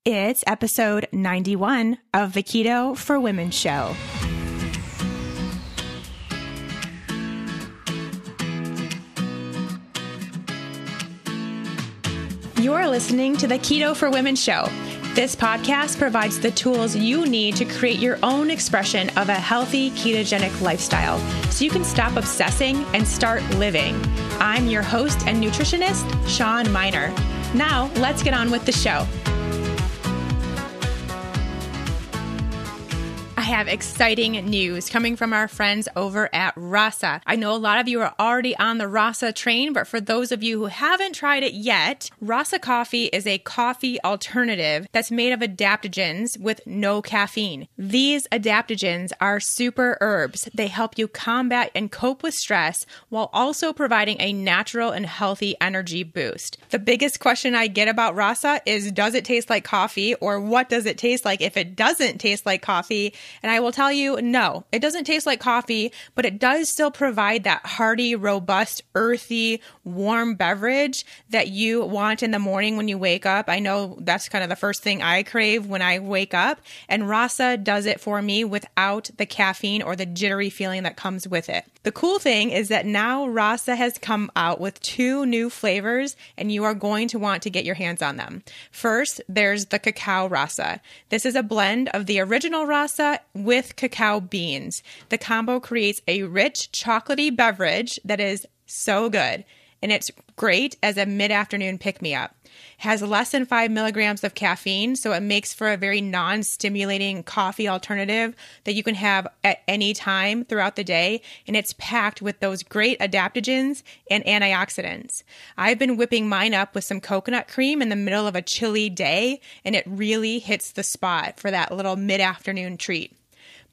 It's episode 91 of the Keto for Women show. You're listening to the Keto for Women show. This podcast provides the tools you need to create your own expression of a healthy ketogenic lifestyle so you can stop obsessing and start living. I'm your host and nutritionist, Shawn Miner. Now, let's get on with the show. I have exciting news coming from our friends over at Rasa. I know a lot of you are already on the Rasa train, but for those of you who haven't tried it yet, Rasa coffee is a coffee alternative that's made of adaptogens with no caffeine. These adaptogens are super herbs. They help you combat and cope with stress while also providing a natural and healthy energy boost. The biggest question I get about Rasa is, does it taste like coffee, or what does it taste like if it doesn't taste like coffee? And I will tell you, no, it doesn't taste like coffee, but it does still provide that hearty, robust, earthy, warm beverage that you want in the morning when you wake up. I know that's kind of the first thing I crave when I wake up, and Rasa does it for me without the caffeine or the jittery feeling that comes with it. The cool thing is that now Rasa has come out with 2 new flavors, and you are going to want to get your hands on them. First, there's the cacao Rasa. This is a blend of the original Rasa with cacao beans. The combo creates a rich, chocolatey beverage that is so good, and it's great as a mid-afternoon pick-me-up. It has less than 5 milligrams of caffeine, so it makes for a very non-stimulating coffee alternative that you can have at any time throughout the day, and it's packed with those great adaptogens and antioxidants. I've been whipping mine up with some coconut cream in the middle of a chilly day, and it really hits the spot for that little mid-afternoon treat.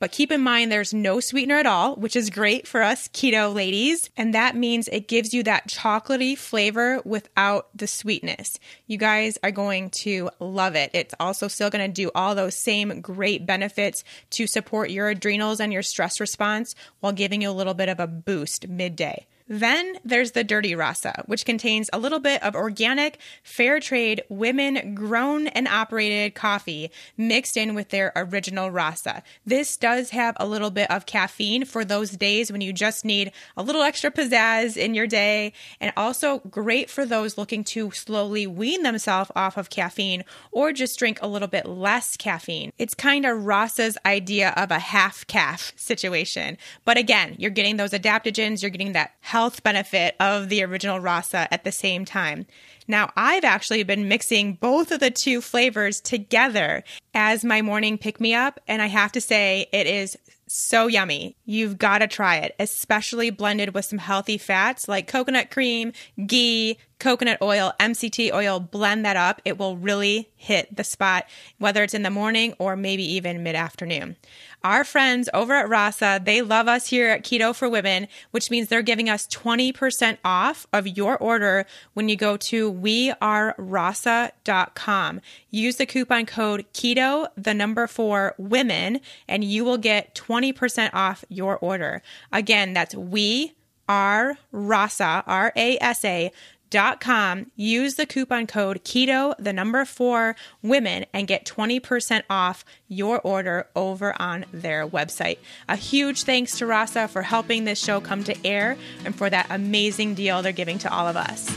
But keep in mind, there's no sweetener at all, which is great for us keto ladies. And that means it gives you that chocolatey flavor without the sweetness. You guys are going to love it. It's also still going to do all those same great benefits to support your adrenals and your stress response while giving you a little bit of a boost midday. Then there's the Dirty Rasa, which contains a little bit of organic, fair trade, women grown and operated coffee mixed in with their original Rasa. This does have a little bit of caffeine for those days when you just need a little extra pizzazz in your day, and also great for those looking to slowly wean themselves off of caffeine or just drink a little bit less caffeine. It's kind of Rasa's idea of a half calf situation. But again, you're getting those adaptogens, you're getting that health benefit of the original Rasa at the same time. Now, I've actually been mixing both of the 2 flavors together as my morning pick-me-up, and I have to say it is so yummy. You've got to try it, especially blended with some healthy fats like coconut cream, ghee, coconut oil, MCT oil. Blend that up. It will really hit the spot, whether it's in the morning or maybe even mid-afternoon. Our friends over at Rasa, they love us here at Keto for Women, which means they're giving us 20% off of your order when you go to wearerasa.com. Use the coupon code KETO4WOMEN, and you will get 20% off your order. Again, that's wearerasa, RASA.com. Use the coupon code KETO4WOMEN and get 20% off your order over on their website. A huge thanks to Rasa for helping this show come to air and for that amazing deal they're giving to all of us.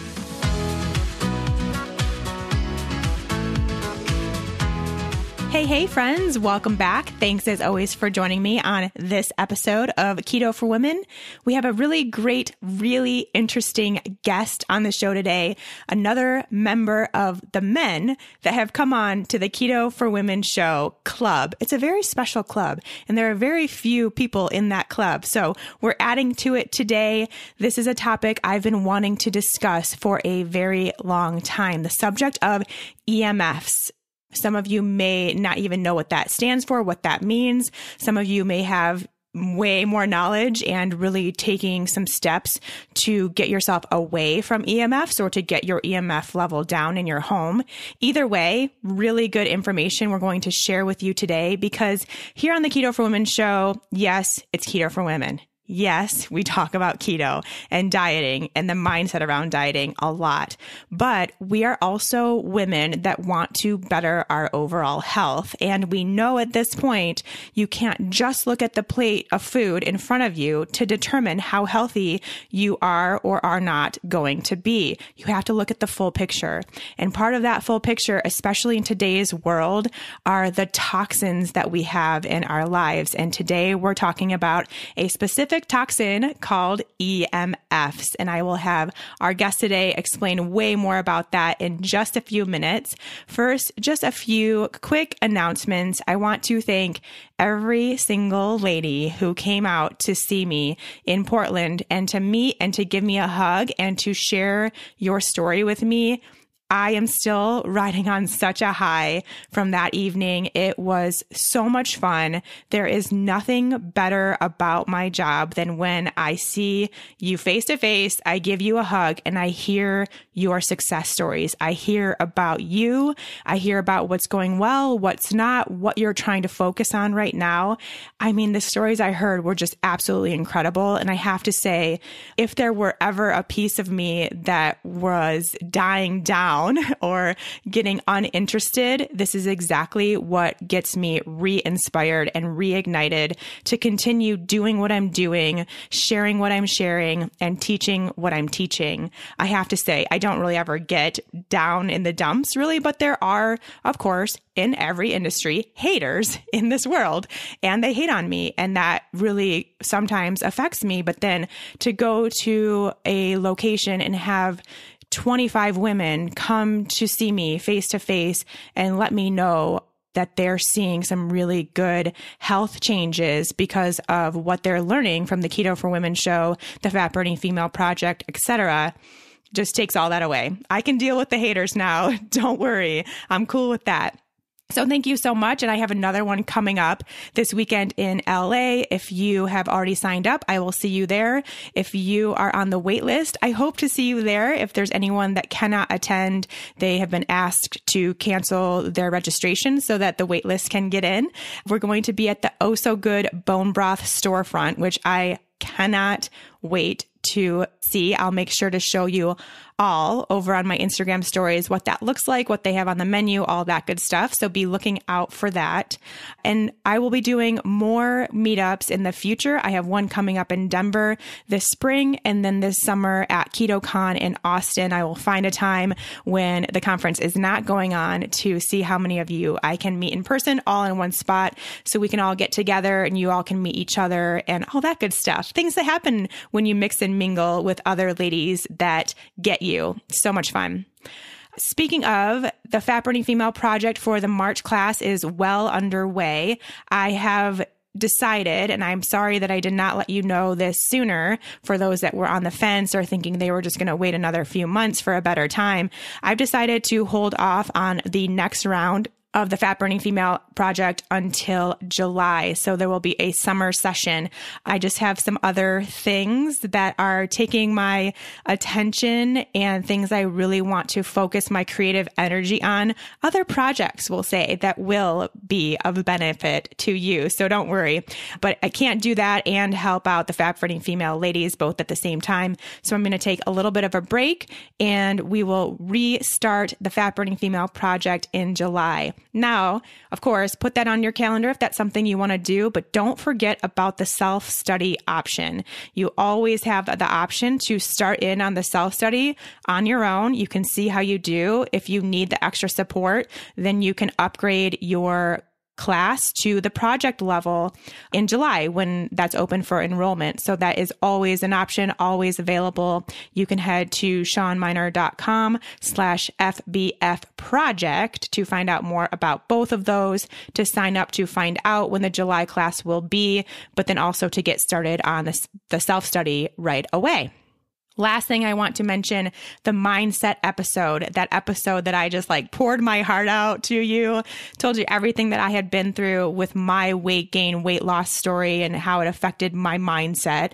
Hey, friends. Welcome back. Thanks as always for joining me on this episode of Keto for Women. We have a really great, really interesting guest on the show today, another member of the men that have come on to the Keto for Women show club. It's a very special club, and there are very few people in that club. So we're adding to it today. This is a topic I've been wanting to discuss for a very long time, the subject of EMFs. Some of you may not even know what that stands for, what that means. Some of you may have way more knowledge and really taking some steps to get yourself away from EMFs or to get your EMF level down in your home. Either way, really good information we're going to share with you today, because here on the Keto for Women show, yes, it's Keto for Women. yes, we talk about keto and dieting and the mindset around dieting a lot, but we are also women that want to better our overall health. And we know at this point, you can't just look at the plate of food in front of you to determine how healthy you are or are not going to be. You have to look at the full picture. And part of that full picture, especially in today's world, are the toxins that we have in our lives. And today we're talking about a specific toxin called EMFs. And I will have our guest today explain way more about that in just a few minutes. First, just a few quick announcements. I want to thank every single lady who came out to see me in Portland and to meet and to give me a hug and to share your story with me. I am still riding on such a high from that evening. It was so much fun. There is nothing better about my job than when I see you face to face, I give you a hug, and I hear your success stories. I hear about you. I hear about what's going well, what's not, what you're trying to focus on right now. I mean, the stories I heard were just absolutely incredible. And I have to say, if there were ever a piece of me that was dying down, or getting uninterested, this is exactly what gets me re-inspired and reignited to continue doing what I'm doing, sharing what I'm sharing, and teaching what I'm teaching. I have to say, I don't really ever get down in the dumps, really, but there are, of course, in every industry, haters in this world, and they hate on me. And that really sometimes affects me. But then to go to a location and have 25 women come to see me face to face and let me know that they're seeing some really good health changes because of what they're learning from the Keto for Women show, the Fat Burning Female Project, etc., just takes all that away. I can deal with the haters now. Don't worry. I'm cool with that. So thank you so much. And I have another one coming up this weekend in LA. If you have already signed up, I will see you there. If you are on the wait list, I hope to see you there. If there's anyone that cannot attend, they have been asked to cancel their registration so that the wait list can get in. We're going to be at the Oh So Good Bone Broth storefront, which I cannot wait to see. I'll make sure to show you all over on my Instagram stories what that looks like, what they have on the menu, all that good stuff. So be looking out for that. And I will be doing more meetups in the future. I have one coming up in Denver this spring, and then this summer at KetoCon in Austin. I will find a time when the conference is not going on to see how many of you I can meet in person all in one spot so we can all get together and you all can meet each other and all that good stuff. Things that happen when you mix and mingle with other ladies that get you. So much fun. Speaking of, the Fat Burning Female Project for the March class is well underway. I have decided, and I'm sorry that I did not let you know this sooner for those that were on the fence or thinking they were just going to wait another few months for a better time. I've decided to hold off on the next round of the Fat Burning Female Project until July. So there will be a summer session. I just have some other things that are taking my attention and things I really want to focus my creative energy on. Other projects, we'll say, that will be of benefit to you. So don't worry. But I can't do that and help out the Fat Burning Female ladies both at the same time. So I'm going to take a little bit of a break and we will restart the Fat Burning Female Project in July. Now, of course, put that on your calendar if that's something you want to do, but don't forget about the self-study option. You always have the option to start in on the self-study on your own. You can see how you do. If you need the extra support, then you can upgrade your class to the project level in July when that's open for enrollment. So that is always an option, always available. You can head to SeanMiner.com/FBF project to find out more about both of those, to sign up to find out when the July class will be, but then also to get started on the self-study right away. Last thing I want to mention, the mindset episode, that episode that I just poured my heart out to you, told you everything that I had been through with my weight gain, weight loss story and how it affected my mindset.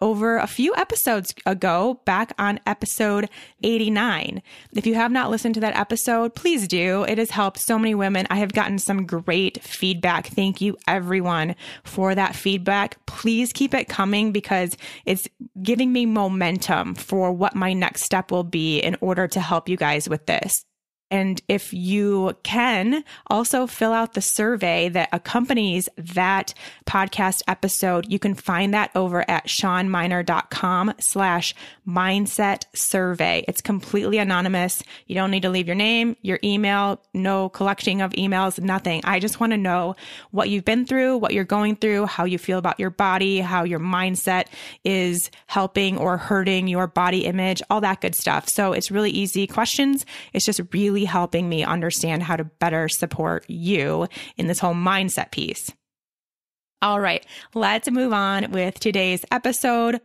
over a few episodes ago, back on episode 89. If you have not listened to that episode, please do. It has helped so many women. I have gotten some great feedback. Thank you, everyone, for that feedback. Please keep it coming because it's giving me momentum for what my next step will be in order to help you guys with this. And if you can, also fill out the survey that accompanies that podcast episode. You can find that over at seanminer.com/mindset survey. It's completely anonymous. You don't need to leave your name, your email, no collecting of emails, nothing. I just want to know what you've been through, what you're going through, how you feel about your body, how your mindset is helping or hurting your body image, all that good stuff. So it's really easy questions. It's just really helping me understand how to better support you in this whole mindset piece. All right, let's move on with today's episode.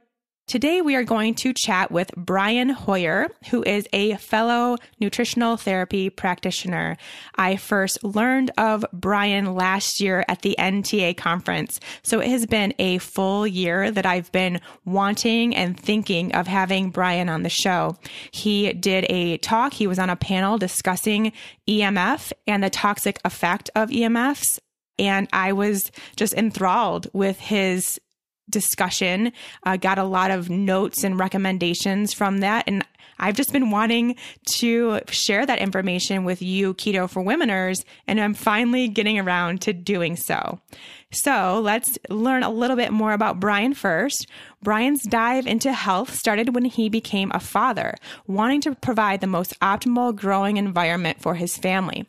Today, we are going to chat with Brian Hoyer, who is a fellow nutritional therapy practitioner. I first learned of Brian last year at the NTA conference. So it has been a full year that I've been wanting and thinking of having Brian on the show. He did a talk. He was on a panel discussing EMF and the toxic effect of EMFs. And I was just enthralled with his discussion, got a lot of notes and recommendations from that. And I've just been wanting to share that information with you Keto for Womeners, and I'm finally getting around to doing so. So let's learn a little bit more about Brian first. Brian's dive into health started when he became a father, wanting to provide the most optimal growing environment for his family.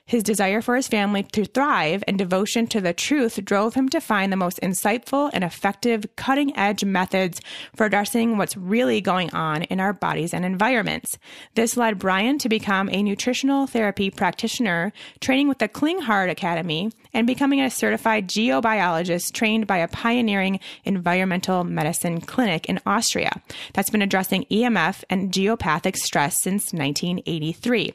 His desire for his family to thrive and devotion to the truth drove him to find the most insightful and effective cutting-edge methods for addressing what's really going on in our bodies and environments. This led Brian to become a nutritional therapy practitioner, training with the Klinghardt Academy, and becoming a certified geobiologist trained by a pioneering environmental medicine clinic in Austria that's been addressing EMF and geopathic stress since 1983.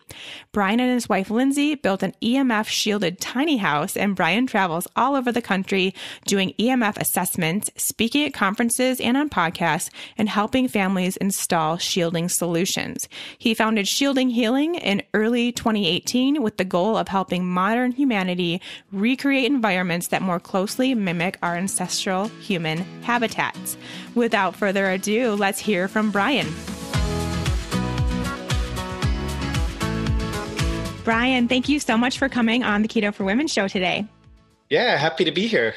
Brian and his wife Lindsay built an EMF-shielded tiny house, and Brian travels all over the country doing EMF assessments, speaking at conferences and on podcasts, and helping families install shielding solutions. He founded Shielding Healing in early 2018 with the goal of helping modern humanity recreate environments that more closely mimic our ancestral human habitats. Without further ado, let's hear from Brian. Brian, thank you so much for coming on the Keto for Women show today. Yeah, happy to be here.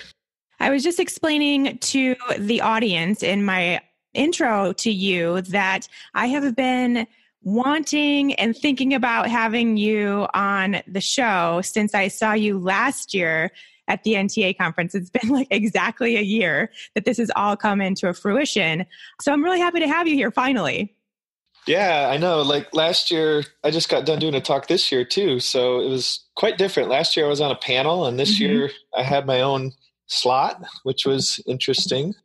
I was just explaining to the audience in my intro to you that I have been wanting and thinking about having you on the show since I saw you last year at the NTA conference. It's been like exactly a year that this has all come into fruition. So I'm really happy to have you here finally. Yeah, I know. Like last year, I just got done doing a talk this year too. So it was quite different. Last year I was on a panel, and this year I had my own slot, which was interesting.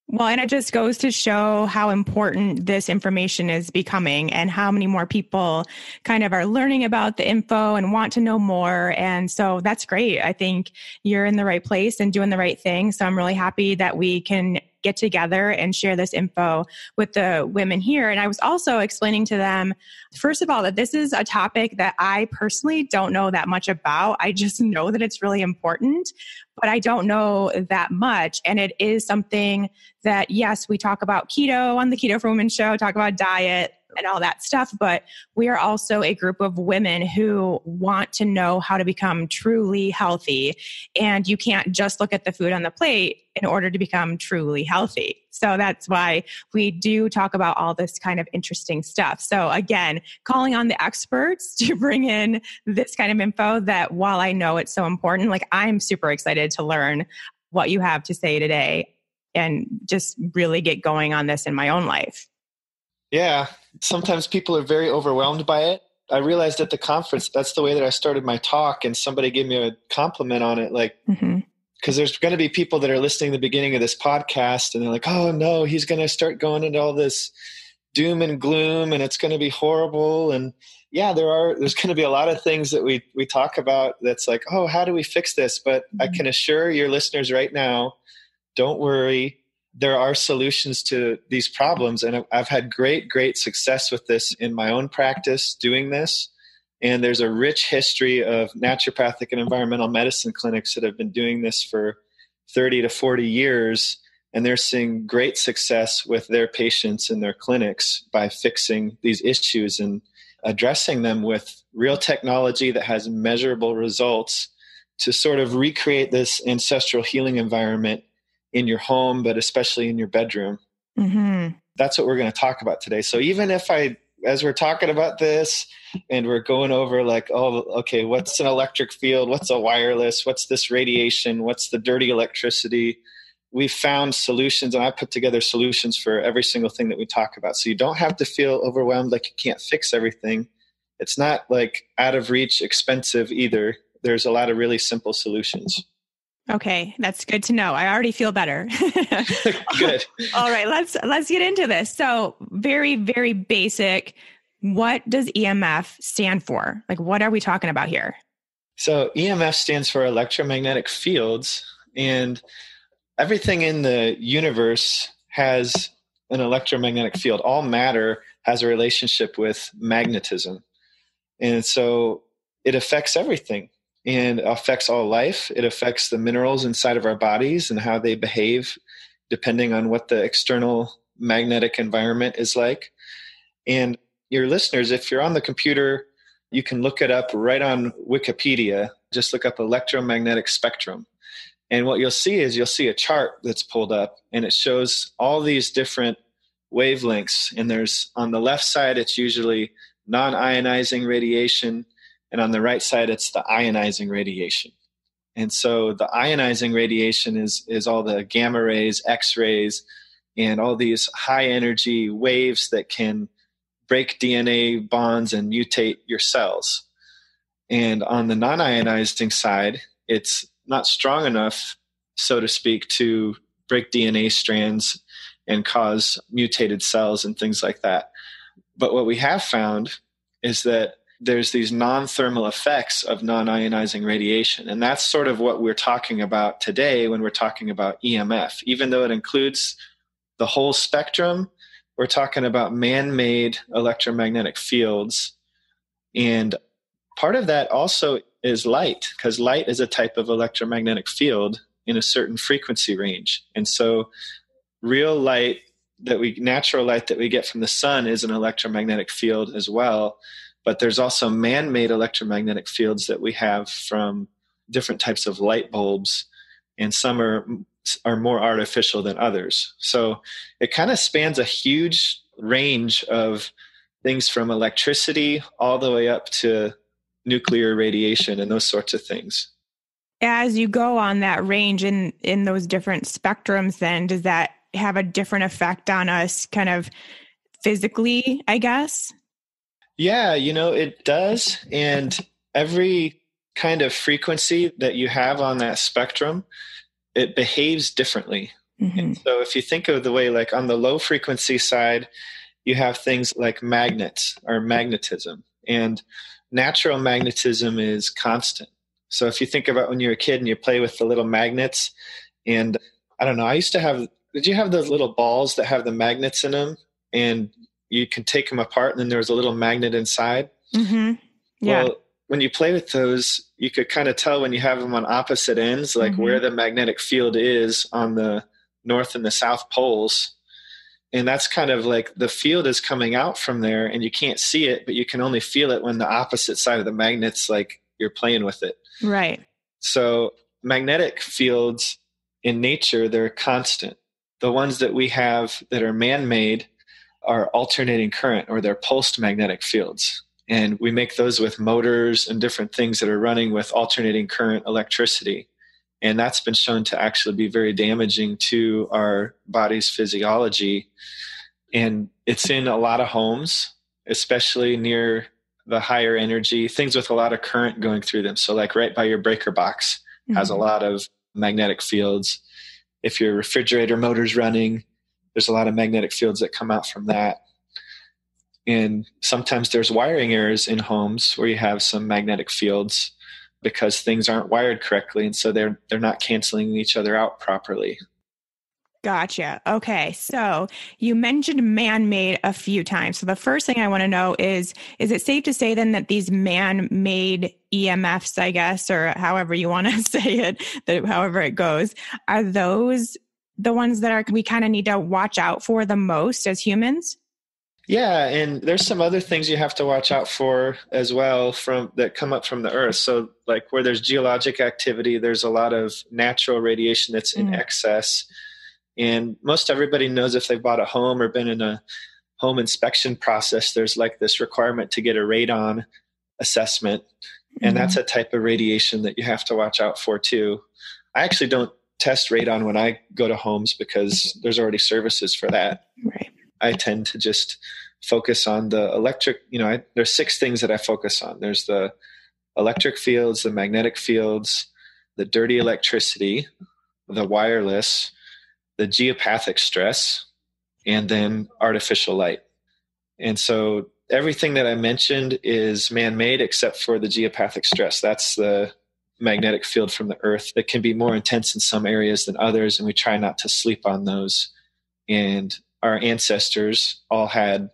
Well, and it just goes to show how important this information is becoming and how many more people kind of are learning about the info and want to know more. And so that's great. I think you're in the right place and doing the right thing. So I'm really happy that we can get together and share this info with the women here. And I was also explaining to them, first of all, that this is a topic that I personally don't know that much about. I just know that it's really important, but I don't know that much. And it is something that, yes, we talk about keto on the Keto for Women show, talk about diet and all that stuff, but we are also a group of women who want to know how to become truly healthy. And you can't just look at the food on the plate in order to become truly healthy. So that's why we do talk about all this kind of interesting stuff. So again, calling on the experts to bring in this kind of info that while I know it's so important, like I'm super excited to learn what you have to say today and just really get going on this in my own life. Yeah, sometimes people are very overwhelmed by it. I realized at the conference, that's the way that I started my talk, and somebody gave me a compliment on it. Like, because there's going to be people that are listening to the beginning of this podcast and they're like, oh no, he's going to start going into all this doom and gloom and it's going to be horrible. And yeah, there's going to be a lot of things that we talk about that's like, oh, how do we fix this? But I can assure your listeners right now, don't worry. there are solutions to these problems. And I've had great success with this in my own practice doing this. And there's a rich history of naturopathic and environmental medicine clinics that have been doing this for 30 to 40 years. And they're seeing great success with their patients in their clinics by fixing these issues and addressing them with real technology that has measurable results to sort of recreate this ancestral healing environment in your home, but especially in your bedroom. Mm-hmm. That's what we're going to talk about today. So even if as we're talking about this and we're going over like, oh, okay, what's an electric field? What's a wireless? What's this radiation? What's the dirty electricity? We've found solutions, and I put together solutions for every single thing that we talk about. So you don't have to feel overwhelmed like you can't fix everything. It's not like out of reach, expensive either. There's a lot of really simple solutions. Okay, that's good to know. I already feel better. Good. All right, let's get into this. So very, very basic. What does EMF stand for? Like, what are we talking about here? So EMF stands for electromagnetic fields, and everything in the universe has an electromagnetic field. All matter has a relationship with magnetism. And so it affects everything. And affects all life. It affects the minerals inside of our bodies and how they behave depending on what the external magnetic environment is like. And your listeners, if you're on the computer, you can look it up right on Wikipedia. Just look up electromagnetic spectrum. And what you'll see is a chart that's pulled up, and it shows all these different wavelengths. And there's on the left side, it's usually non-ionizing radiation. And on the right side, it's the ionizing radiation. And so the ionizing radiation is all the gamma rays, X-rays, and all these high energy waves that can break DNA bonds and mutate your cells. And on the non-ionizing side, it's not strong enough, so to speak, to break DNA strands and cause mutated cells and things like that. But what we have found is that there's these non-thermal effects of non-ionizing radiation. And that's sort of what we're talking about today when we're talking about EMF. Even though it includes the whole spectrum, we're talking about man-made electromagnetic fields. And part of that also is light, because light is a type of electromagnetic field in a certain frequency range. And so real light natural light that we get from the sun is an electromagnetic field as well. But there's also man-made electromagnetic fields that we have from different types of light bulbs, and some are more artificial than others. So it kind of spans a huge range of things from electricity all the way up to nuclear radiation and those sorts of things. As you go on that range in those different spectrums, then does that have a different effect on us kind of physically, I guess? Yeah, it does. And every kind of frequency that you have on that spectrum, it behaves differently. Mm-hmm. And so if you think of the way, like on the low frequency side, you have things like magnets or magnetism. And natural magnetism is constant. So if you think about when you're a kid and you play with the little magnets, and I don't know, did you have those little balls that have the magnets in them? And you can take them apart, and then there's a little magnet inside. Mm-hmm. Yeah. Well, when you play with those, you could kind of tell when you have them on opposite ends, like mm-hmm. where the magnetic field is on the north and the south poles. And that's kind of like the field is coming out from there, and you can't see it, but you can only feel it when the opposite side of the magnet's like you're playing with it. Right. So magnetic fields in nature, they're constant. The ones that we have that are man-made are alternating current, or they're pulsed magnetic fields. And we make those with motors and different things that are running with alternating current electricity. And that's been shown to actually be very damaging to our body's physiology. And it's in a lot of homes, especially near the higher energy, things with a lot of current going through them. So like right by your breaker box mm-hmm. has a lot of magnetic fields. If your refrigerator motor's running, there's a lot of magnetic fields that come out from that. And sometimes there's wiring errors in homes where you have some magnetic fields because things aren't wired correctly. And so they're not canceling each other out properly. Gotcha. Okay. So you mentioned man-made a few times. So the first thing I want to know is it safe to say then that these man-made EMFs, I guess, or however you want to say it, however it goes, are those the ones that we kind of need to watch out for the most as humans? Yeah, and there's some other things you have to watch out for as well from that come up from the earth. So like where there's geologic activity, there's a lot of natural radiation that's in excess. And most everybody knows if they've bought a home or been in a home inspection process, there's like this requirement to get a radon assessment. And that's a type of radiation that you have to watch out for too. I actually don't test radon when I go to homes because there's already services for that. Right. I tend to just focus on the electric, there's 6 things that I focus on. There's the electric fields, the magnetic fields, the dirty electricity, the wireless, the geopathic stress, and then artificial light. And so everything that I mentioned is man-made except for the geopathic stress. That's the magnetic field from the earth that can be more intense in some areas than others, and we try not to sleep on those. And our ancestors all had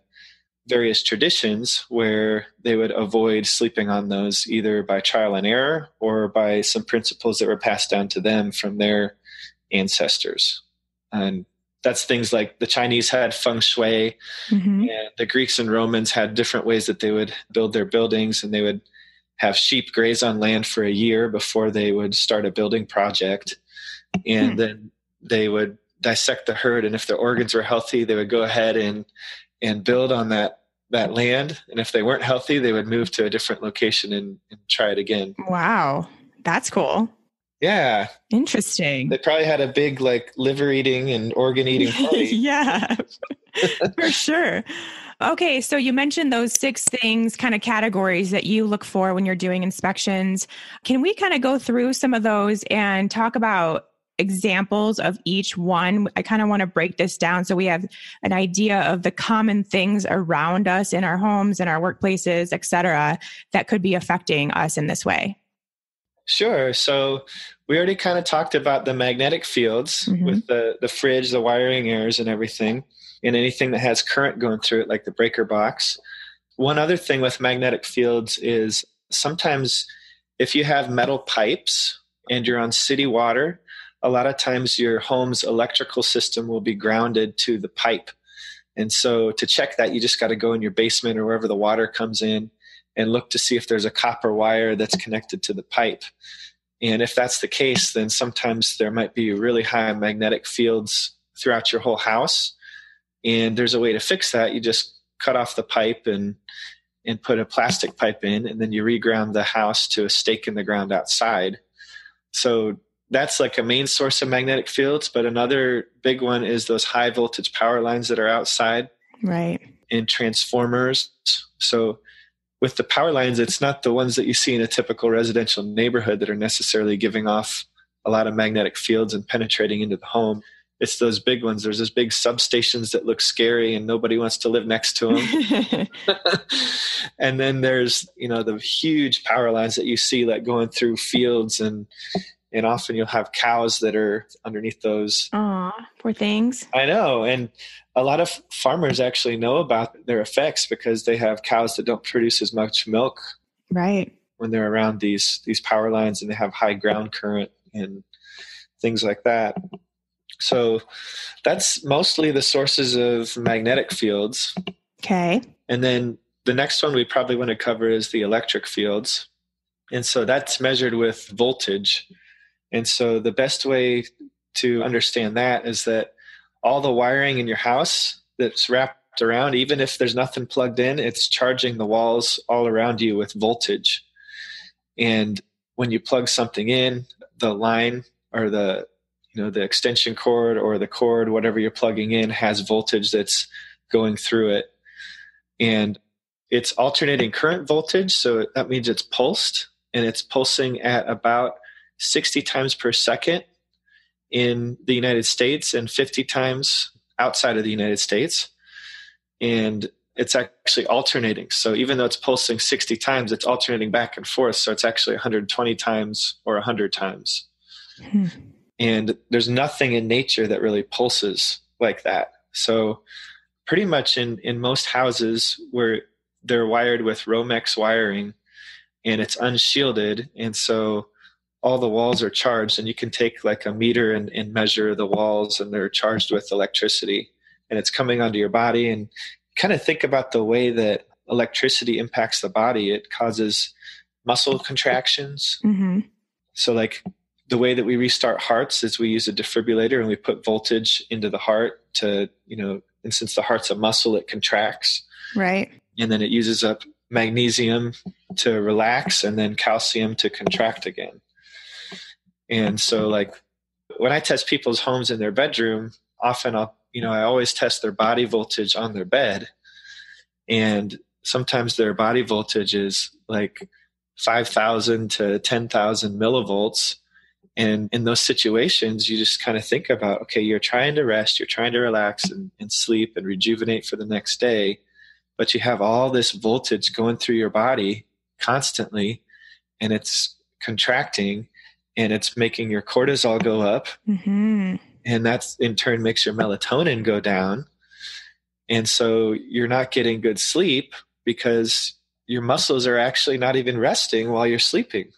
various traditions where they would avoid sleeping on those either by trial and error or by some principles that were passed down to them from their ancestors. And that's things like the Chinese had feng shui, and the Greeks and Romans had different ways that they would build their buildings, and they would have sheep graze on land for a year before they would start a building project. And then they would dissect the herd, and if their organs were healthy, they would go ahead and build on that land. And if they weren't healthy, they would move to a different location and try it again. Wow. That's cool. Yeah. Interesting. They probably had a big like liver eating and organ eating party. Yeah, for sure. Okay. So you mentioned those 6 things, kind of categories that you look for when you're doing inspections. Can we kind of go through some of those and talk about examples of each one? I kind of want to break this down so we have an idea of the common things around us in our homes, in our workplaces, et cetera, that could be affecting us in this way. Sure. So we already kind of talked about the magnetic fields with the fridge, the wiring errors and everything, and anything that has current going through it, like the breaker box. One other thing with magnetic fields is sometimes if you have metal pipes and you're on city water, a lot of times your home's electrical system will be grounded to the pipe. And so to check that, you just got to go in your basement or wherever the water comes in and look to see if there's a copper wire that's connected to the pipe. And if that's the case, then sometimes there might be really high magnetic fields throughout your whole house. And there's a way to fix that. You just cut off the pipe and put a plastic pipe in, and then you reground the house to a stake in the ground outside. So that's like a main source of magnetic fields. But another big one is those high voltage power lines that are outside. Right. And transformers. So with the power lines, it's not the ones that you see in a typical residential neighborhood that are necessarily giving off a lot of magnetic fields and penetrating into the home. It's those big ones. There's those big substations that look scary and nobody wants to live next to them. And then there's, the huge power lines that you see like going through fields, and often you'll have cows that are underneath those. Aw, poor things. I know. And a lot of farmers actually know about their effects because they have cows that don't produce as much milk. Right. When they're around these power lines, and they have high ground current and things like that. So that's mostly the sources of magnetic fields. Okay. And then the next one we probably want to cover is the electric fields. And so that's measured with voltage. And so the best way to understand that is that all the wiring in your house that's wrapped around, even if there's nothing plugged in, it's charging the walls all around you with voltage. And when you plug something in, the line or the extension cord or the cord, whatever you're plugging in, has voltage that's going through it. And it's alternating current voltage. So that means it's pulsed, and it's pulsing at about 60 times per second in the United States and 50 times outside of the United States. And it's actually alternating. So even though it's pulsing 60 times, it's alternating back and forth. So it's actually 120 times or 100 times. And there's nothing in nature that really pulses like that. So pretty much in most houses where they're wired with Romex wiring and it's unshielded, and so all the walls are charged, and you can take like a meter and measure the walls, and they're charged with electricity, and it's coming onto your body. And kind of think about the way that electricity impacts the body. It causes muscle contractions. Mm-hmm. So like the way that we restart hearts is we use a defibrillator and we put voltage into the heart to, and since the heart's a muscle, it contracts. Right. And then it uses up magnesium to relax and then calcium to contract again. And so like when I test people's homes in their bedroom, often I always test their body voltage on their bed. And sometimes their body voltage is like 5,000 to 10,000 millivolts. And in those situations, you just kind of think about, okay, you're trying to rest, you're trying to relax and sleep and rejuvenate for the next day, but you have all this voltage going through your body constantly, and it's contracting, and it's making your cortisol go up. Mm-hmm. And that's in turn makes your melatonin go down. And so you're not getting good sleep because your muscles are actually not even resting while you're sleeping.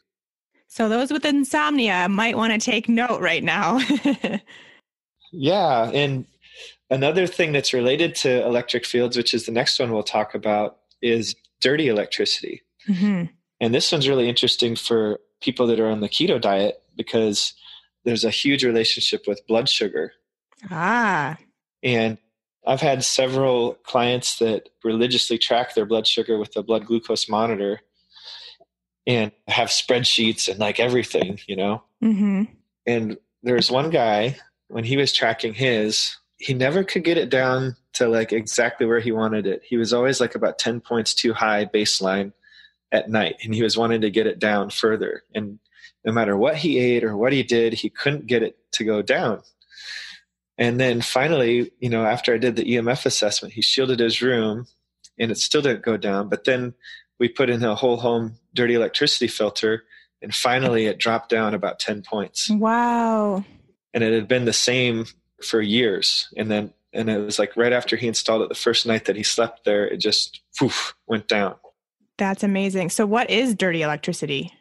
So those with insomnia might want to take note right now. Yeah. And another thing that's related to electric fields, which is the next one we'll talk about, is dirty electricity. Mm-hmm. And this one's really interesting for people that are on the keto diet because there's a huge relationship with blood sugar. Ah. And I've had several clients that religiously track their blood sugar with a blood glucose monitor and have spreadsheets and like everything, Mm-hmm. And there's one guy, when he was tracking his, he never could get it down to like exactly where he wanted it. He was always like about 10 points too high baseline at night, and he was wanting to get it down further. And no matter what he ate or what he did, he couldn't get it to go down. And then finally, after I did the EMF assessment, he shielded his room and it still didn't go down. But then we put in a whole home dirty electricity filter, and finally it dropped down about 10 points. Wow. And it had been the same for years. And it was like right after he installed it, the first night that he slept there, it just went down. That's amazing. So what is dirty electricity?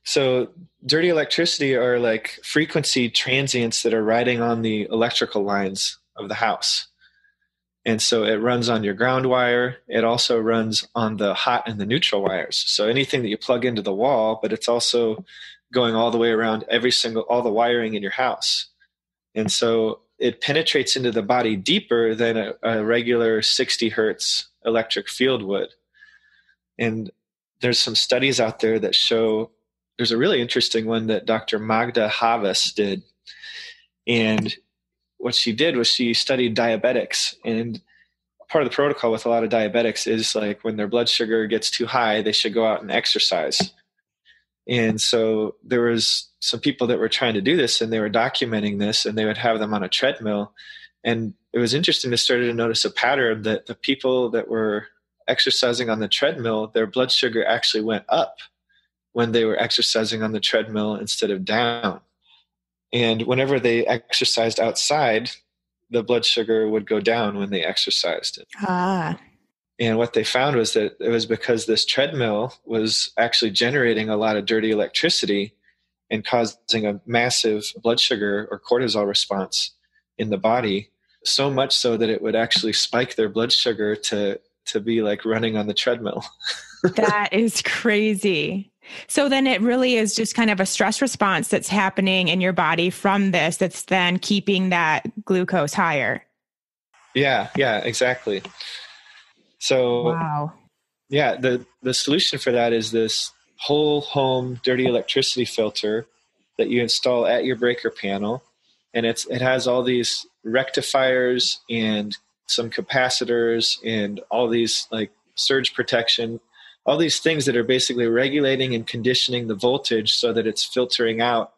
So dirty electricity are like frequency transients that are riding on the electrical lines of the house. And so it runs on your ground wire. It also runs on the hot and the neutral wires. So anything that you plug into the wall, but it's also going all the way around all the wiring in your house. And so it penetrates into the body deeper than a regular 60 hertz electric field would. And there's some studies out there that show, there's a really interesting one that Dr. Magda Havas did. And what she did was she studied diabetics, and part of the protocol with a lot of diabetics is like when their blood sugar gets too high, they should go out and exercise. And so there was some people that were trying to do this, and they were documenting this, and they would have them on a treadmill. And it was interesting to start to notice a pattern that the people that were exercising on the treadmill, their blood sugar actually went up when they were exercising on the treadmill instead of down. And whenever they exercised outside, the blood sugar would go down when they exercised. Ah. And what they found was that it was because this treadmill was actually generating a lot of dirty electricity and causing a massive blood sugar or cortisol response in the body, so much so that it would actually spike their blood sugar to be like running on the treadmill. That is crazy. So then it really is just kind of a stress response that's happening in your body from this that's then keeping that glucose higher. Yeah, exactly. So, wow. Yeah, the solution for that is this whole home dirty electricity filter that you install at your breaker panel. And it has all these rectifiers and some capacitors and all these like surge protection, all these things that are basically regulating and conditioning the voltage so that it's filtering out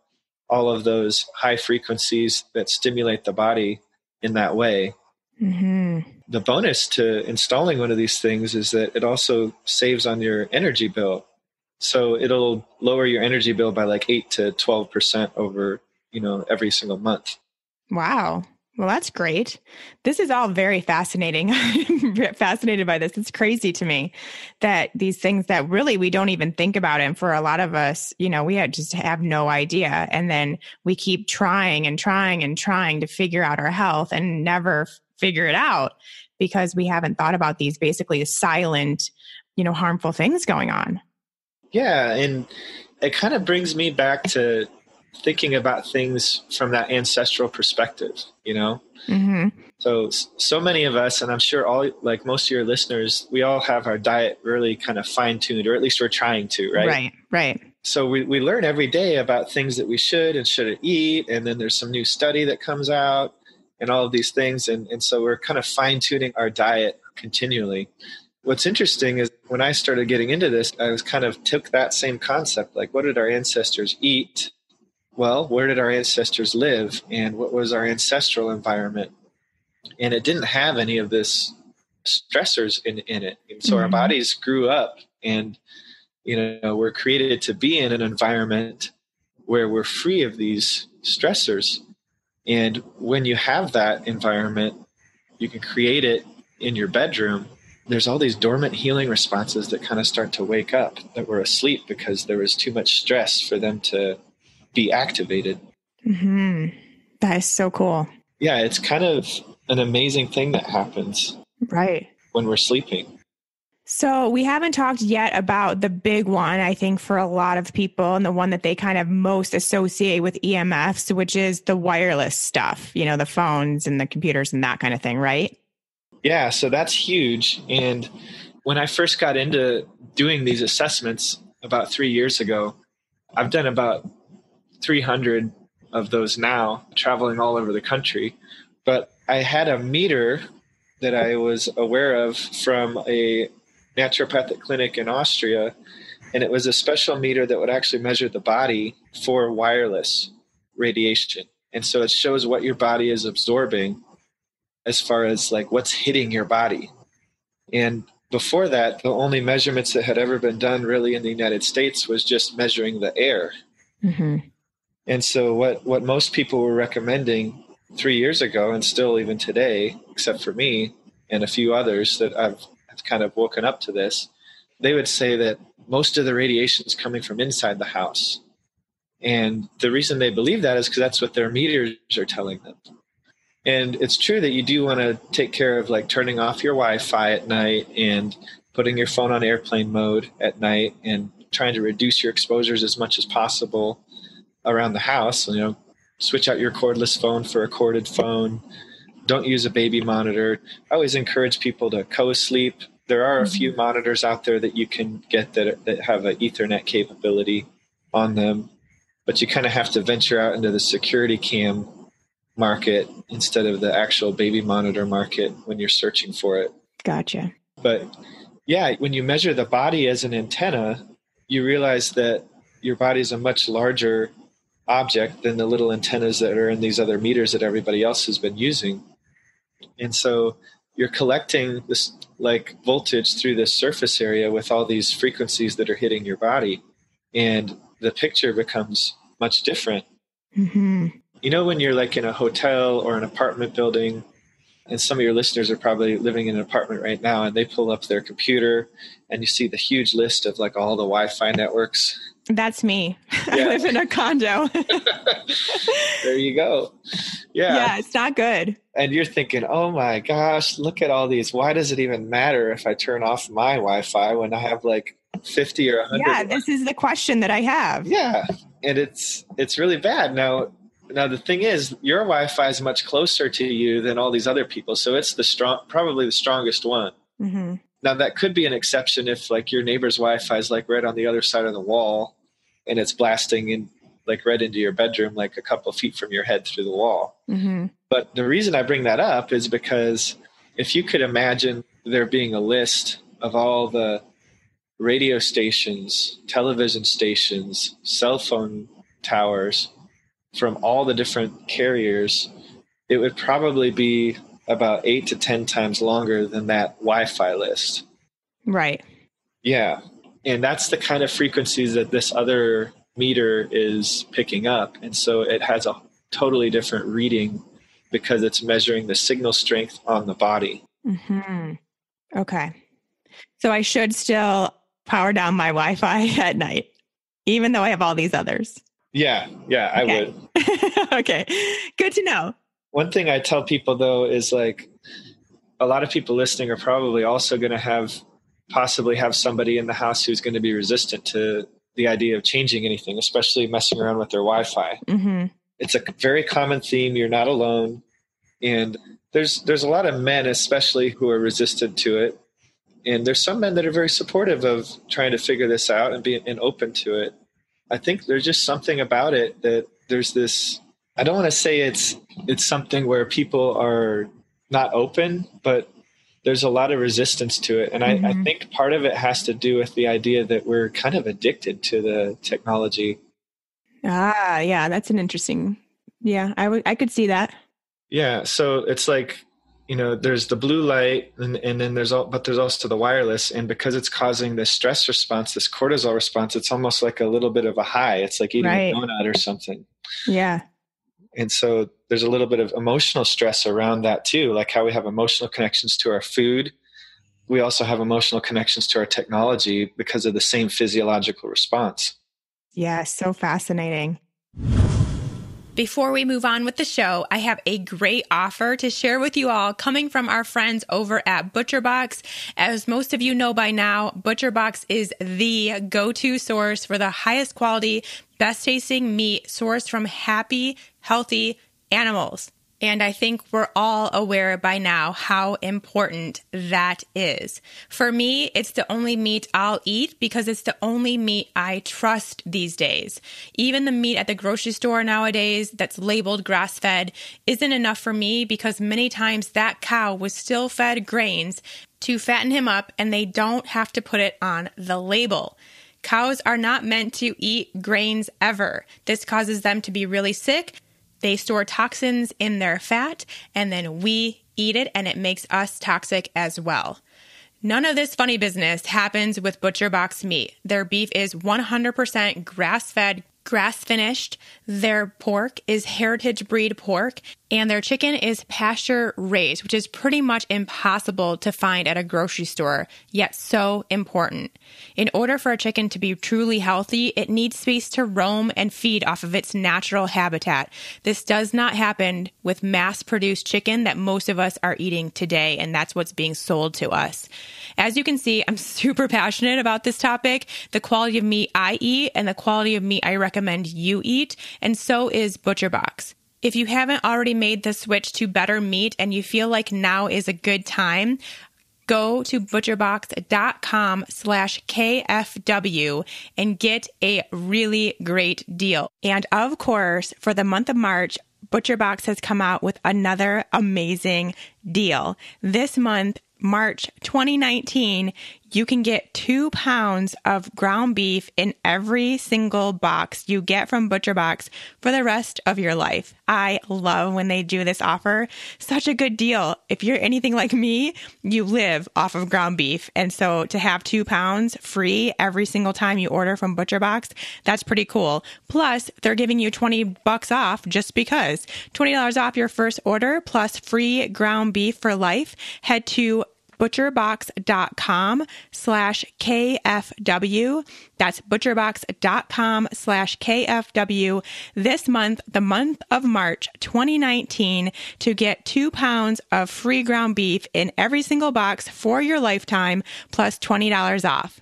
all of those high frequencies that stimulate the body in that way. Mm-hmm. The bonus to installing one of these things is that it also saves on your energy bill. So it'll lower your energy bill by like 8 to 12% over every single month. Wow. Well, that's great. This is all very fascinating. I'm fascinated by this. It's crazy to me that these things that really we don't even think about. And for a lot of us, we just have no idea. And then we keep trying and trying and trying to figure out our health and never figure it out because we haven't thought about these basically silent, harmful things going on. Yeah. And it kind of brings me back to thinking about things from that ancestral perspective, Mm-hmm. So many of us, and I'm sure like most of your listeners, we all have our diet really kind of fine-tuned, or at least we're trying to, right? Right. So we learn every day about things that we should and shouldn't eat. And then there's some new study that comes out and all of these things. And so we're kind of fine-tuning our diet continually. What's interesting is when I started getting into this, I was kind of took that same concept, like what did our ancestors eat? Well, where did our ancestors live and what was our ancestral environment? And it didn't have any of this stressors in it. And so our bodies grew up and, we're created to be in an environment where we're free of these stressors. And when you have that environment, you can create it in your bedroom. There's all these dormant healing responses that kind of start to wake up that were asleep because there was too much stress for them to be activated. Mm-hmm. That is so cool. Yeah, it's kind of an amazing thing that happens when we're sleeping. So we haven't talked yet about the big one, I think, for a lot of people, and the one that they kind of most associate with EMFs, which is the wireless stuff, the phones and the computers and that kind of thing, right? Yeah, so that's huge. And when I first got into doing these assessments about 3 years ago, I've done about 300 of those now, traveling all over the country. But I had a meter that I was aware of from a naturopathic clinic in Austria, and it was a special meter that would actually measure the body for wireless radiation. And so it shows what your body is absorbing as far as like what's hitting your body. And before that, the only measurements that had ever been done really in the United States was just measuring the air. Mm-hmm. And so what most people were recommending 3 years ago, and still even today, except for me and a few others that I've kind of woken up to this, they would say that most of the radiation is coming from inside the house. And the reason they believe that is because that's what their meters are telling them. And it's true that you do want to take care of like turning off your Wi-Fi at night and putting your phone on airplane mode at night and trying to reduce your exposures as much as possible around the house. Switch out your cordless phone for a corded phone. Don't use a baby monitor. I always encourage people to co-sleep. There are a few monitors out there that you can get that have an Ethernet capability on them, but you kind of have to venture out into the security cam market instead of the actual baby monitor market when you're searching for it. Gotcha. But yeah, when you measure the body as an antenna, you realize that your body is a much larger object than the little antennas that are in these other meters that everybody else has been using. And so you're collecting this like voltage through this surface area with all these frequencies that are hitting your body. And the picture becomes much different. Mm-hmm. When you're like in a hotel or an apartment building, and some of your listeners are probably living in an apartment right now, and they pull up their computer and you see the huge list of like all the Wi-Fi networks. That's me. Yeah. I live in a condo. There you go. Yeah, it's not good. And you're thinking, oh my gosh, look at all these. Why does it even matter if I turn off my Wi-Fi when I have like 50 or 100? Yeah, this is the question that I have. Yeah, and it's really bad. Now the thing is, your Wi-Fi is much closer to you than all these other people, so it's probably the strongest one. Mm-hmm. Now, that could be an exception if like your neighbor's Wi-Fi is like right on the other side of the wall and it's blasting in like right into your bedroom, like a couple of feet from your head through the wall. Mm-hmm. But the reason I bring that up is because if you could imagine there being a list of all the radio stations, television stations, cell phone towers from all the different carriers, it would probably be about 8 to 10 times longer than that Wi-Fi list. Right. Yeah. And that's the kind of frequencies that this other meter is picking up. And so it has a totally different reading because it's measuring the signal strength on the body. Mm-hmm. Okay. So I should still power down my Wi-Fi at night, even though I have all these others. Yeah, I would. Okay. Good to know. One thing I tell people though is like a lot of people listening are probably also going to possibly have somebody in the house who's going to be resistant to the idea of changing anything, especially messing around with their Wi-Fi. Mm-hmm. It's a very common theme. You're not alone. And there's a lot of men, especially, who are resistant to it. And there's some men that are very supportive of trying to figure this out and being open to it. I think there's just something about it that there's this, I don't want to say it's something where people are not open, but there's a lot of resistance to it. And I think part of it has to do with the idea that we're kind of addicted to the technology. Ah, yeah, that's an interesting, I could see that. Yeah. So it's like, there's the blue light and then there's also the wireless. And because it's causing this stress response, this cortisol response, it's almost like a little bit of a high. It's like eating a donut or something. Yeah. And so there's a little bit of emotional stress around that too. Like how we have emotional connections to our food. We also have emotional connections to our technology because of the same physiological response. Yeah. So fascinating. Before we move on with the show, I have a great offer to share with you all coming from our friends over at ButcherBox. As most of you know by now, ButcherBox is the go-to source for the highest quality, best tasting meat sourced from happy, healthy animals. And I think we're all aware by now how important that is. For me, it's the only meat I'll eat because it's the only meat I trust these days. Even the meat at the grocery store nowadays that's labeled grass-fed isn't enough for me because many times that cow was still fed grains to fatten him up and they don't have to put it on the label. Cows are not meant to eat grains ever. This causes them to be really sick. They store toxins in their fat, and then we eat it, and it makes us toxic as well. None of this funny business happens with ButcherBox meat. Their beef is 100% grass-fed, grass-finished. Their pork is heritage breed pork, and their chicken is pasture-raised, which is pretty much impossible to find at a grocery store, yet so important. In order for a chicken to be truly healthy, it needs space to roam and feed off of its natural habitat. This does not happen with mass-produced chicken that most of us are eating today, and that's what's being sold to us. As you can see, I'm super passionate about this topic, the quality of meat I eat and the quality of meat I recommend you eat, and so is ButcherBox. If you haven't already made the switch to better meat and you feel like now is a good time, go to butcherbox.com/KFW and get a really great deal. And of course, for the month of March, ButcherBox has come out with another amazing deal. This month, March 2019, you can get 2 pounds of ground beef in every single box you get from ButcherBox for the rest of your life. I love when they do this offer. Such a good deal. If you're anything like me, you live off of ground beef. And so to have 2 pounds free every single time you order from ButcherBox, that's pretty cool. Plus, they're giving you $20 off just because. $20 off your first order plus free ground beef for life. Head to butcherbox.com/KFW. That's butcherbox.com/KFW this month, the month of March 2019, to get 2 pounds of free ground beef in every single box for your lifetime, plus $20 off.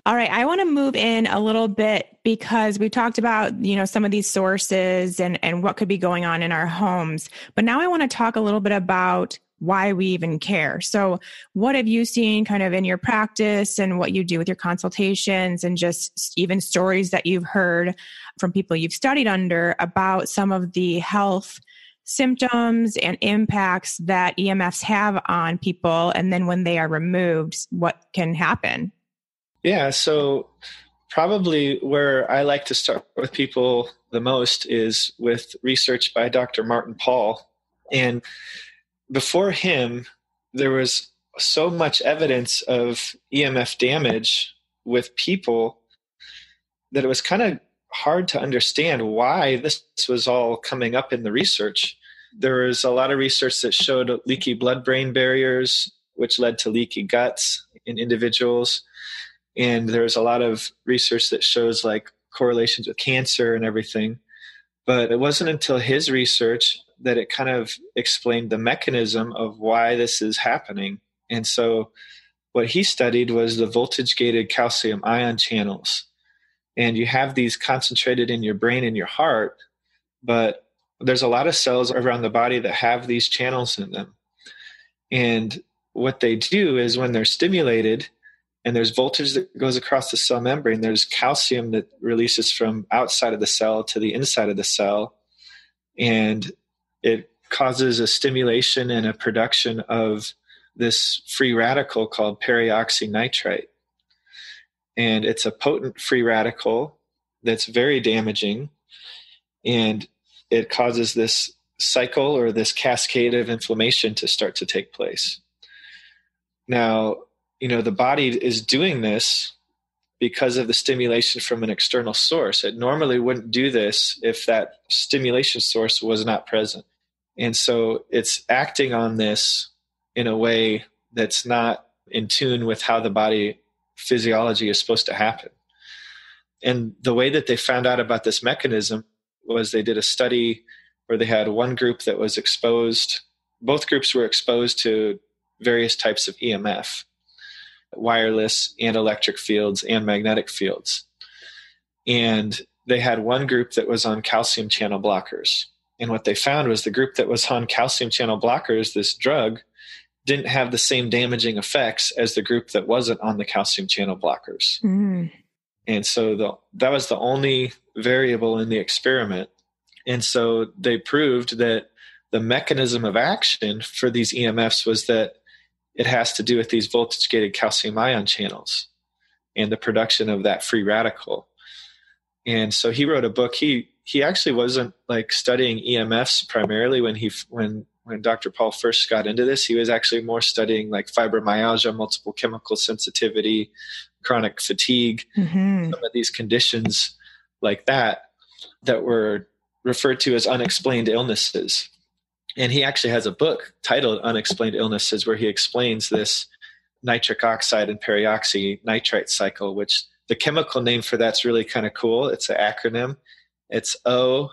All right, I want to move in a little bit because we talked about, some of these sources and what could be going on in our homes. But now I want to talk a little bit about why we even care. So what have you seen kind of in your practice and what you do with your consultations and just even stories that you've heard from people you've studied under about some of the health symptoms and impacts that EMFs have on people? And then when they are removed, what can happen? Yeah. So probably where I like to start with people the most is with research by Dr. Martin Pall. And before him, there was so much evidence of EMF damage with people that it was kind of hard to understand why this was all coming up in the research. There was a lot of research that showed leaky blood-brain barriers, which led to leaky guts in individuals. And there's a lot of research that shows like correlations with cancer and everything. But it wasn't until his research that it kind of explained the mechanism of why this is happening. And so what he studied was the voltage-gated calcium ion channels. And you have these concentrated in your brain and your heart, but there's a lot of cells around the body that have these channels in them. And what they do is when they're stimulated and there's voltage that goes across the cell membrane, there's calcium that releases from outside of the cell to the inside of the cell. And it causes a stimulation and a production of this free radical called peroxynitrite. And it's a potent free radical that's very damaging. And it causes this cycle or this cascade of inflammation to start to take place. Now, the body is doing this because of the stimulation from an external source. It normally wouldn't do this if that stimulation source was not present. And so it's acting on this in a way that's not in tune with how the body physiology is supposed to happen. And the way that they found out about this mechanism was they did a study where they had one group that was exposed. Both groups were exposed to various types of EMF, wireless and electric fields and magnetic fields. And they had one group that was on calcium channel blockers. And what they found was the group that was on calcium channel blockers, this drug, didn't have the same damaging effects as the group that wasn't on the calcium channel blockers. Mm. And so that was the only variable in the experiment. And so they proved that the mechanism of action for these EMFs was that it has to do with these voltage-gated calcium ion channels and the production of that free radical. And so he wrote a book. He actually wasn't like studying EMFs primarily when Dr. Paul first got into this. He was actually more studying like fibromyalgia, multiple chemical sensitivity, chronic fatigue, some of these conditions like that were referred to as unexplained illnesses. And he actually has a book titled Unexplained Illnesses where he explains this nitric oxide and peroxynitrite cycle, which the chemical name for that's really kind of cool. It's an acronym. It's no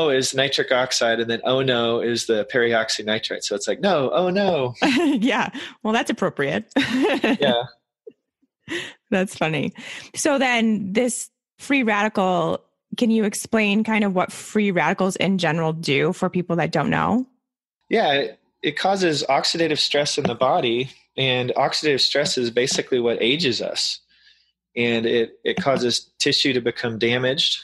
is nitric oxide, and then no is the peroxynitrite. So it's like, no, oh no. Yeah. Well, that's appropriate. Yeah. That's funny. So then this free radical, can you explain kind of what free radicals in general do for people that don't know? Yeah, it causes oxidative stress in the body, and oxidative stress is basically what ages us. And it causes tissue to become damaged.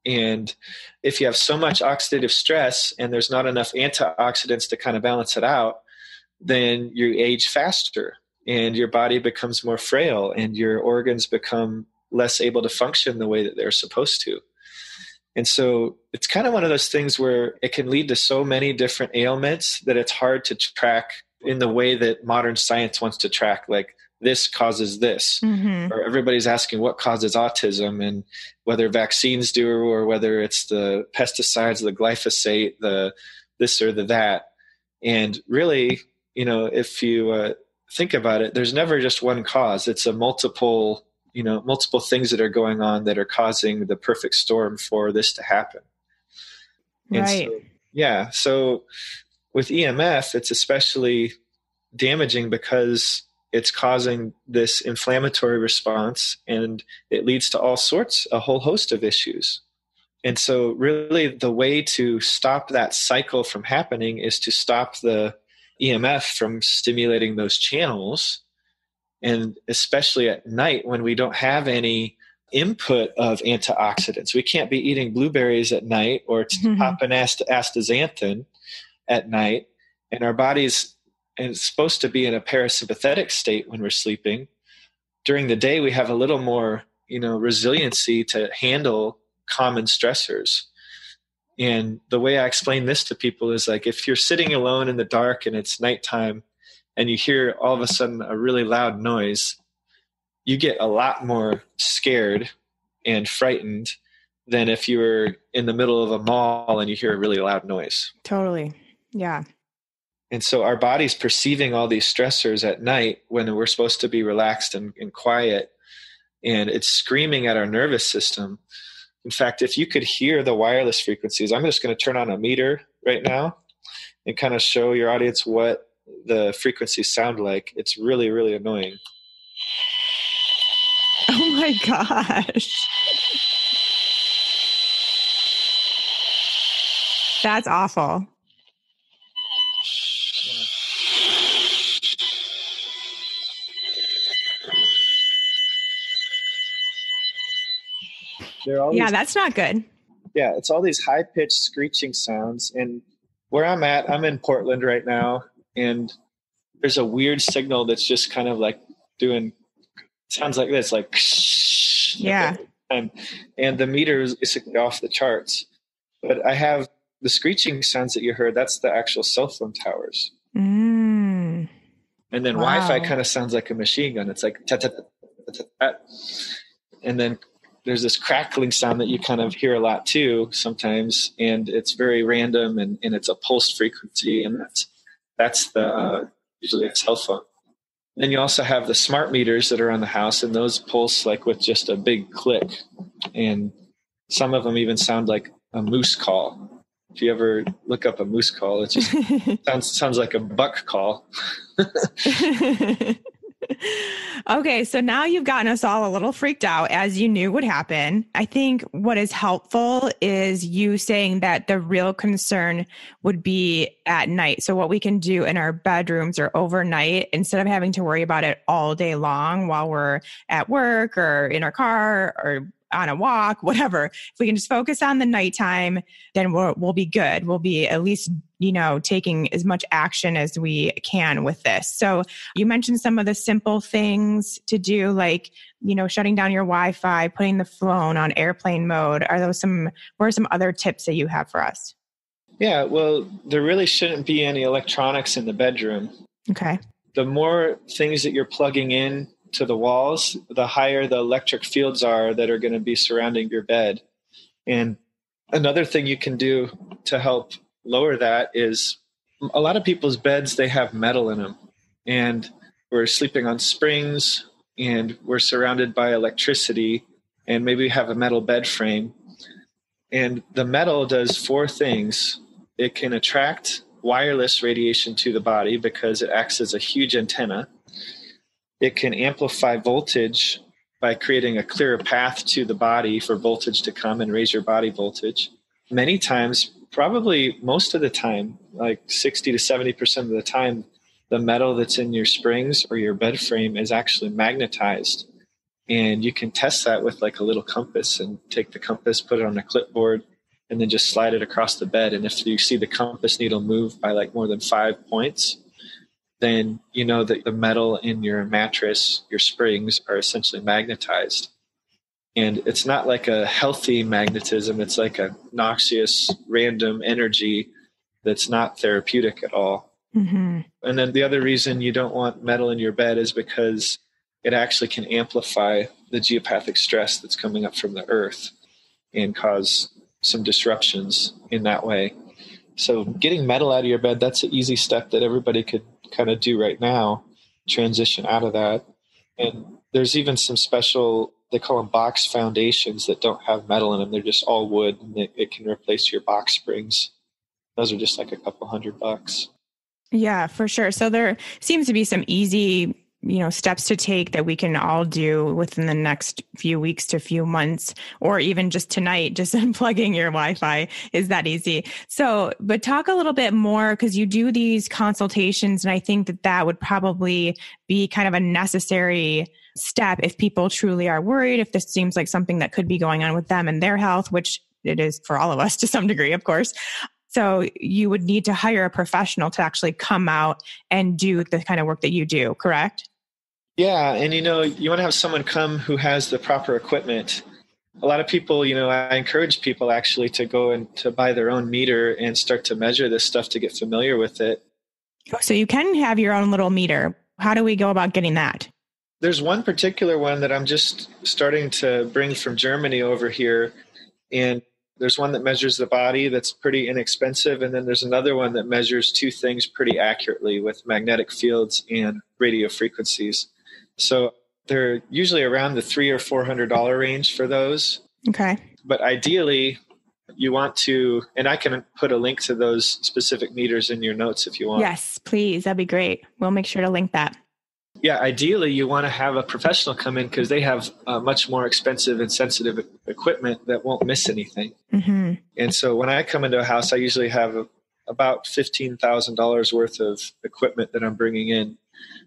And if you have so much oxidative stress and there's not enough antioxidants to kind of balance it out, then you age faster and your body becomes more frail and your organs become less able to function the way that they're supposed to. And so it's kind of one of those things where it can lead to so many different ailments that it's hard to track in the way that modern science wants to track, like this causes this, or everybody's asking what causes autism, and whether vaccines do or whether it's the pesticides, the glyphosate, the this or the that. And really, if you think about it, there's never just one cause. It's a multiple things that are going on that are causing the perfect storm for this to happen. Right. And so with EMF, it's especially damaging because it's causing this inflammatory response, and it leads to a whole host of issues. And so really the way to stop that cycle from happening is to stop the EMF from stimulating those channels. And especially at night when we don't have any input of antioxidants. We can't be eating blueberries at night or popping astaxanthin at night. And our body's supposed to be in a parasympathetic state when we're sleeping. During the day, we have a little more, resiliency to handle common stressors. And the way I explain this to people is like, if you're sitting alone in the dark and it's nighttime and you hear all of a sudden a really loud noise, you get a lot more scared and frightened than if you were in the middle of a mall and you hear a really loud noise. Totally. Yeah. And so our body's perceiving all these stressors at night when we're supposed to be relaxed and quiet, and it's screaming at our nervous system. In fact, if you could hear the wireless frequencies, I'm just going to turn on a meter right now and kind of show your audience what the frequencies sound like. It's really, really annoying. Oh my gosh. That's awful. Yeah, that's not good. Yeah, it's all these high-pitched screeching sounds. And where I'm at, I'm in Portland right now, and there's a weird signal that's just kind of like doing, sounds like this, like, yeah. And the meter is basically off the charts. But I have the screeching sounds that you heard, that's the actual cell phone towers. Mm. And then Wi-Fi kind of sounds like a machine gun. It's like, and then there's this crackling sound that you kind of hear a lot too sometimes, and it's very random, and it's a pulse frequency, and that's the usually a cell phone. Then you also have the smart meters that are on the house, and those pulse like with just a big click, and some of them even sound like a moose call. If you ever look up a moose call, it just sounds like a buck call. Okay, so now you've gotten us all a little freaked out, as you knew would happen. I think what is helpful is you saying that the real concern would be at night. So what we can do in our bedrooms or overnight, instead of having to worry about it all day long while we're at work or in our car or on a walk, whatever, if we can just focus on the nighttime, then we'll be good. We'll be at least, taking as much action as we can with this. So you mentioned some of the simple things to do, like, shutting down your Wi-Fi, putting the phone on airplane mode. What are some other tips that you have for us? Yeah, well, there really shouldn't be any electronics in the bedroom. Okay. The more things that you're plugging in to the walls, the higher the electric fields are that are going to be surrounding your bed. And another thing you can do to help lower that is a lot of people's beds, they have metal in them, and we're sleeping on springs, and we're surrounded by electricity, and maybe we have a metal bed frame. And the metal does 4 things. It can attract wireless radiation to the body because it acts as a huge antenna. It can amplify voltage by creating a clearer path to the body for voltage to come and raise your body voltage. Many times, probably most of the time, like 60 to 70% of the time, the metal that's in your springs or your bed frame is actually magnetized. And you can test that with like a little compass, and take the compass, put it on a clipboard, and then just slide it across the bed. And if you see the compass needle move by like more than 5 points, then you know that the metal in your mattress, your springs, are essentially magnetized. And it's not like a healthy magnetism. It's like a noxious, random energy that's not therapeutic at all. Mm-hmm. And then the other reason you don't want metal in your bed is because it actually can amplify the geopathic stress that's coming up from the earth and cause some disruptions in that way. So getting metal out of your bed, that's an easy step that everybody could kind of do right now, transition out of that. And there's even some special, they call them box foundations, that don't have metal in them. They're just all wood, and it can replace your box springs. Those are just like a couple $100. Yeah, for sure. So there seems to be some easy, steps to take that we can all do within the next few weeks to few months, or even just tonight, just unplugging your Wi-Fi is that easy. So, but talk a little bit more, because you do these consultations, and I think that would probably be kind of a necessary step if people truly are worried, if this seems like something that could be going on with them and their health, which it is for all of us to some degree, of course. So you would need to hire a professional to actually come out and do the kind of work that you do, correct? Yeah. And, you want to have someone come who has the proper equipment. A lot of people, I encourage people actually to go and to buy their own meter and start to measure this stuff to get familiar with it. Oh, so you can have your own little meter. How do we go about getting that? There's one particular one that I'm just starting to bring from Germany over here. And there's one that measures the body that's pretty inexpensive. And then there's another one that measures two things pretty accurately with magnetic fields and radio frequencies. So they're usually around the $300 or $400 range for those. Okay. But ideally, you want to, and I can put a link to those specific meters in your notes if you want. Yes, please. That'd be great. We'll make sure to link that. Yeah, ideally, you want to have a professional come in because they have much more expensive and sensitive equipment that won't miss anything. Mm-hmm. And so when I come into a house, I usually have about $15,000 worth of equipment that I'm bringing in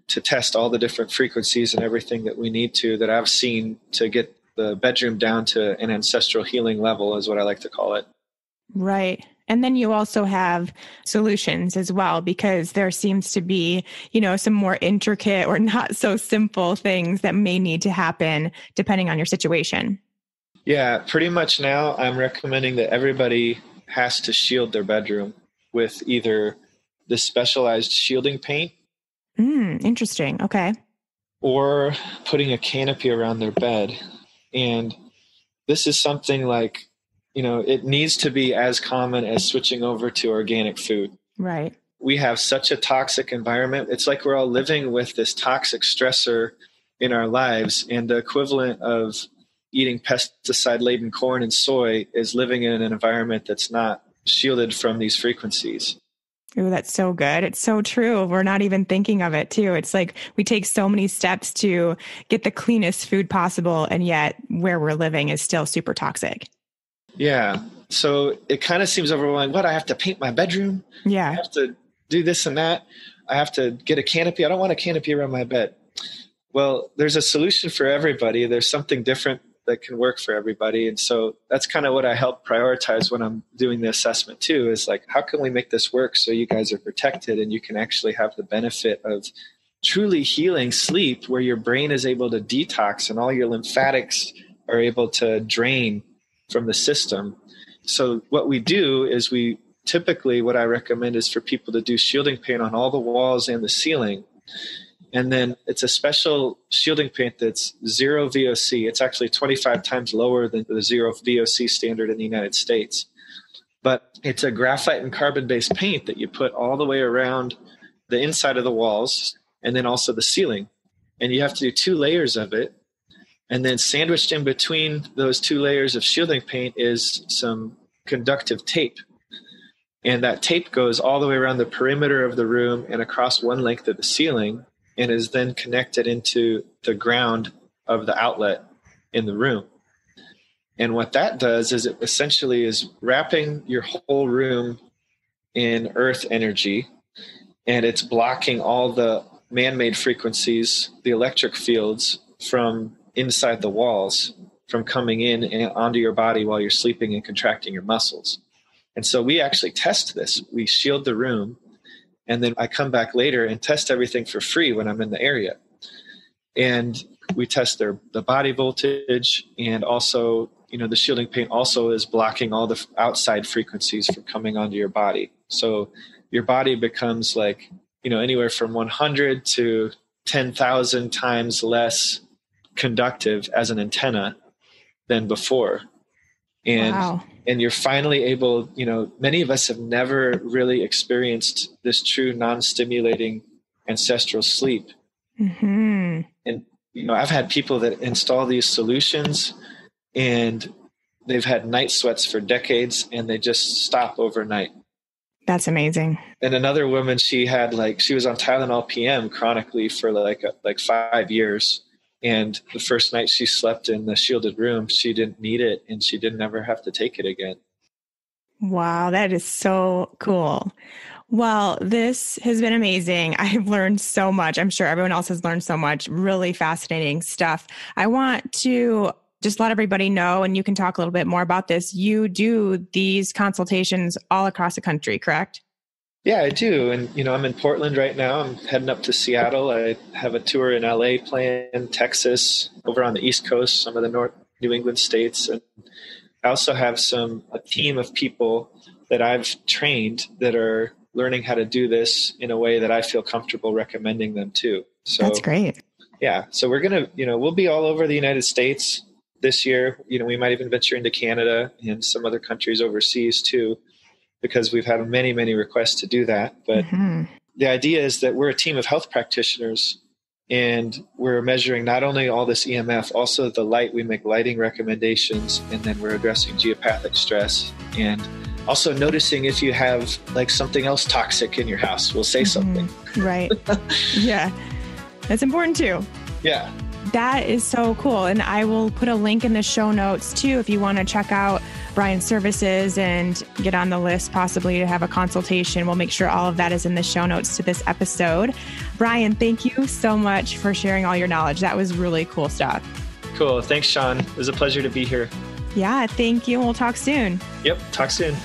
to test all the different frequencies and everything that we need to, that I've seen to get the bedroom down to an ancestral healing level, is what I like to call it. Right. And then you also have solutions as well, because there seems to be, some more intricate or not so simple things that may need to happen depending on your situation. Yeah, pretty much now I'm recommending that everybody has to shield their bedroom with either the specialized shielding paint. Interesting. Okay. Or putting a canopy around their bed. And this is something like, it needs to be as common as switching over to organic food. Right. We have such a toxic environment. It's like we're all living with this toxic stressor in our lives. And the equivalent of eating pesticide-laden corn and soy is living in an environment that's not shielded from these frequencies. Oh, that's so good. It's so true. We're not even thinking of it too. It's like we take so many steps to get the cleanest food possible, and yet where we're living is still super toxic. Yeah. So it kind of seems overwhelming. What? I have to paint my bedroom? Yeah. I have to do this and that. I have to get a canopy. I don't want a canopy around my bed. Well, there's a solution for everybody. There's something different that can work for everybody. And so that's kind of what I help prioritize when I'm doing the assessment too, is like, how can we make this work so you guys are protected and you can actually have the benefit of truly healing sleep, where your brain is able to detox and all your lymphatics are able to drain from the system. So what we do is what I recommend is for people to do shielding paint on all the walls and the ceiling. And then it's a special shielding paint that's 0 VOC. It's actually 25 times lower than the 0 VOC standard in the United States. But it's a graphite and carbon-based paint that you put all the way around the inside of the walls and then also the ceiling. And you have to do 2 layers of it. And then sandwiched in between those 2 layers of shielding paint is some conductive tape. And that tape goes all the way around the perimeter of the room and across one length of the ceiling, and is then connected into the ground of the outlet in the room. And what that does is it essentially is wrapping your whole room in earth energy, and it's blocking all the man-made frequencies, the electric fields from inside the walls from coming in and onto your body while you're sleeping and contracting your muscles. And so we actually test this. We shield the room, and then I come back later and test everything for free when I'm in the area. And we test the body voltage, and also, the shielding paint also is blocking all the outside frequencies from coming onto your body. So your body becomes like, anywhere from 100 to 10,000 times less conductive as an antenna than before. And wow. And you're finally able, many of us have never really experienced this true non-stimulating ancestral sleep. Mm-hmm. And, I've had people that install these solutions and they've had night sweats for decades and they just stop overnight. That's amazing. And another woman, she was on Tylenol PM chronically for like 5 years. And the first night she slept in the shielded room, she didn't need it and she didn't ever have to take it again. Wow, that is so cool. Well, this has been amazing. I've learned so much. I'm sure everyone else has learned so much. Really fascinating stuff. I want to just let everybody know, and you can talk a little bit more about this. You do these consultations all across the country, correct? Yeah, I do. And, I'm in Portland right now. I'm heading up to Seattle. I have a tour in LA planned, Texas, over on the East Coast, some of the North New England states. And I also have a team of people that I've trained that are learning how to do this in a way that I feel comfortable recommending them to. So that's great. Yeah. So we're going to, we'll be all over the United States this year. We might even venture into Canada and some other countries overseas too, because we've had many, many requests to do that. But the idea is that we're a team of health practitioners, and we're measuring not only all this EMF, also the light. We make lighting recommendations, and then we're addressing geopathic stress, and also noticing if you have like something else toxic in your house. We'll say something. Right. Yeah. That's important too. Yeah. That is so cool. And I will put a link in the show notes too, if you want to check out Brian's services and get on the list, possibly to have a consultation. We'll make sure all of that is in the show notes to this episode. Brian, thank you so much for sharing all your knowledge. That was really cool stuff. Cool. Thanks, Sean. It was a pleasure to be here. Yeah, thank you. We'll talk soon. Yep. Talk soon.